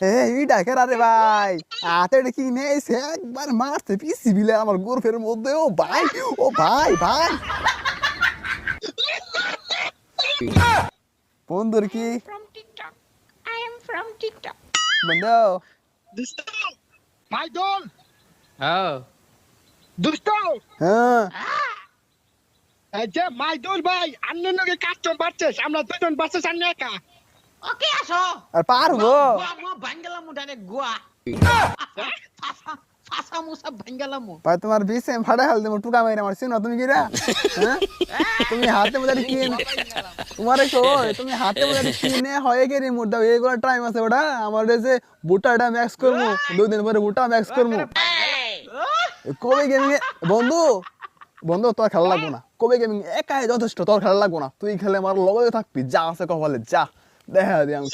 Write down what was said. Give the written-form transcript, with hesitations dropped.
এইটা কেরা রে ভাই হাতে কি নেইছে একবার মারতে পিসি বিলে আমার গোরফের মধ্যে ও ভাই ও ভাই ভাই বন্ধুর কি From TikTok. I am from TikTok. বন্ধু দুষ্ট ভাই দোল হ্যাঁ দুষ্ট হ্যাঁ এই যে মাইদুল ভাই আন্নের লগে কাস্টম বাড়ছেস আমরা দুজন বাড়ছেস আন্নে একা Okay, aso. আর পারবো Gua mau bangalamu dari gua. Fasamu sab bangalamu. ভাই তোমার বিসে ফাড়া হাল দেবো টুকা মাইরা মারছি না তুমি কিরা হ্যাঁ তুমি হাতে মধ্যে কিন তোমারে কই তুমি হাতে মধ্যে কিনে হয়ে গেরি মোর দাও এইগুলা টাইম আছে ওটা আমার যে বুটাটা ম্যাক্স করবো 2 দিন পরে বুটা ম্যাক্স করবো কবে গেমিং বন্ধু বন্ধু তোর খেলা লাগবো না কবে গেমিং একাই যথেষ্ট তোর খেলা লাগবো না তুই খেলে আমার লগে থাকবি যা আছে কপালে যা দেখা দি আমি